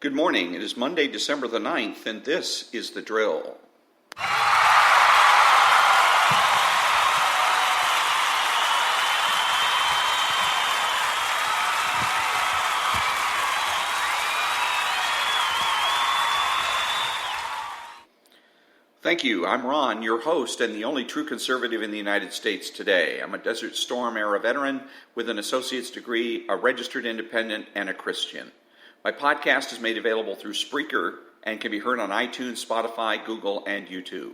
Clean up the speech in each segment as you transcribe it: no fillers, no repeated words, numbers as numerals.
Good morning. It is Monday, December the 9th, and this is The Drill. Thank you. I'm Ron, your host and the only true conservative in the United States today. I'm a Desert Storm era veteran with an associate's degree, a registered independent, and a Christian. My podcast is made available through Spreaker and can be heard on iTunes, Spotify, Google, and YouTube.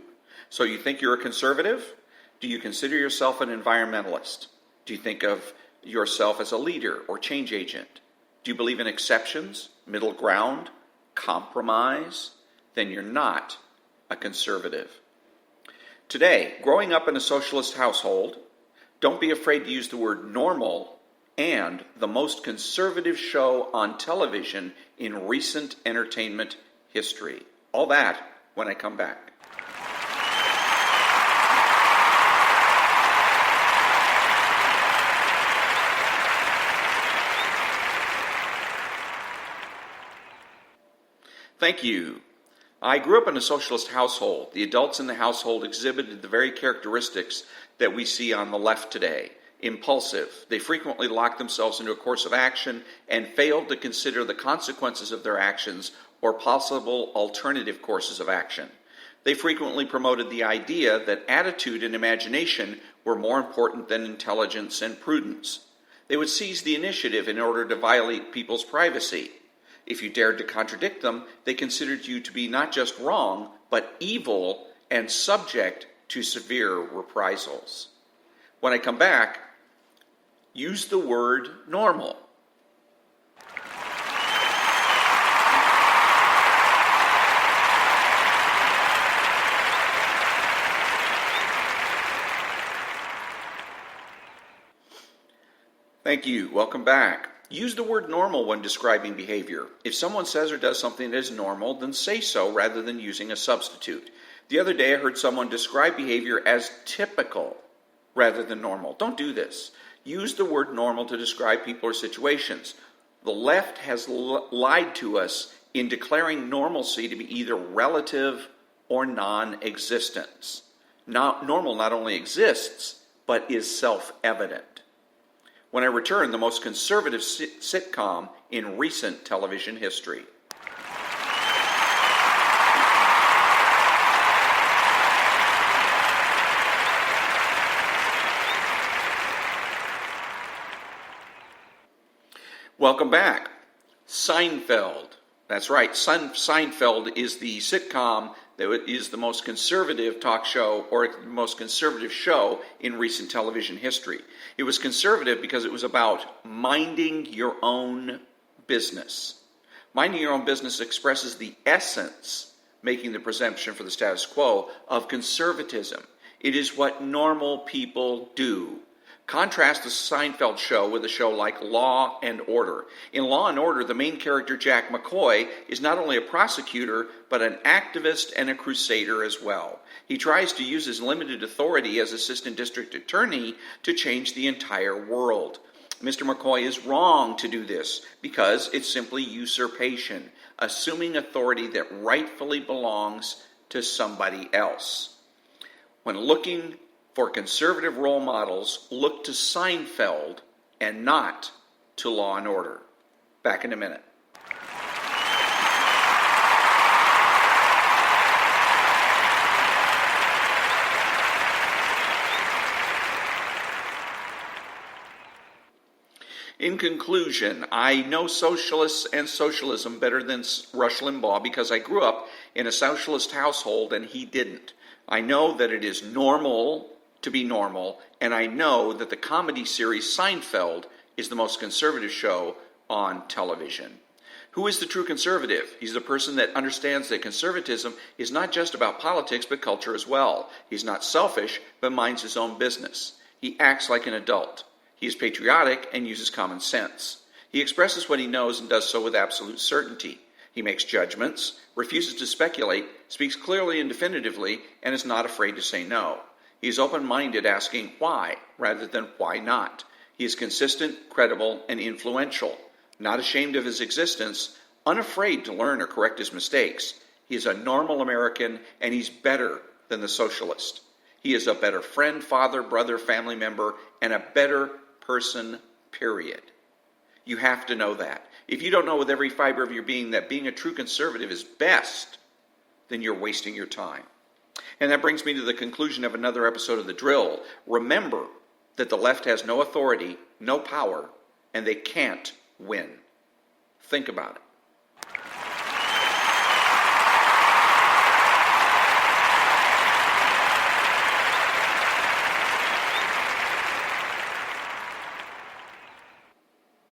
So you think you're a conservative? Do you consider yourself an environmentalist? Do you think of yourself as a leader or change agent? Do you believe in exceptions, middle ground, compromise? Then you're not a conservative. Today, growing up in a socialist household, don't be afraid to use the word normal and the most conservative show on television in recent entertainment history. All that when I come back. Thank you. I grew up in a socialist household. The adults in the household exhibited the very characteristics that we see on the left today. Impulsive. They frequently locked themselves into a course of action and failed to consider the consequences of their actions or possible alternative courses of action. They frequently promoted the idea that attitude and imagination were more important than intelligence and prudence. They would seize the initiative in order to violate people's privacy. If you dared to contradict them, they considered you to be not just wrong, but evil and subject to severe reprisals. When I come back, use the word normal. Thank you. Welcome back. Use the word normal when describing behavior. If someone says or does something that is normal, then say so rather than using a substitute. The other day I heard someone describe behavior as typical rather than normal. Don't do this. Use the word normal to describe people or situations. The left has lied to us in declaring normalcy to be either relative or non-existence. Normal not only exists, but is self-evident. When I return, the most conservative sitcom in recent television history. Welcome back. Seinfeld. That's right. Seinfeld is the sitcom that is the most conservative talk show or the most conservative show in recent television history. It was conservative because it was about minding your own business. Minding your own business expresses the essence, making the presumption for the status quo, of conservatism. It is what normal people do. Contrast the Seinfeld show with a show like Law and Order. In Law and Order, the main character, Jack McCoy, is not only a prosecutor, but an activist and a crusader as well. He tries to use his limited authority as assistant district attorney to change the entire world. Mr. McCoy is wrong to do this because it's simply usurpation, assuming authority that rightfully belongs to somebody else. When looking for conservative role models, look to Seinfeld and not to Law and Order. Back in a minute. In conclusion, I know socialists and socialism better than Rush Limbaugh because I grew up in a socialist household and he didn't. I know that it is normal to be normal, and I know that the comedy series Seinfeld is the most conservative show on television. Who is the true conservative? He's the person that understands that conservatism is not just about politics, but culture as well. He's not selfish, but minds his own business. He acts like an adult. He is patriotic and uses common sense. He expresses what he knows and does so with absolute certainty. He makes judgments, refuses to speculate, speaks clearly and definitively, and is not afraid to say no. He is open-minded, asking why rather than why not. He is consistent, credible, and influential, not ashamed of his existence, unafraid to learn or correct his mistakes. He is a normal American, and he's better than the socialist. He is a better friend, father, brother, family member, and a better person, period. You have to know that. If you don't know with every fiber of your being that being a true conservative is best, then you're wasting your time. And that brings me to the conclusion of another episode of The Drill. Remember that the left has no authority, no power, and they can't win. Think about it.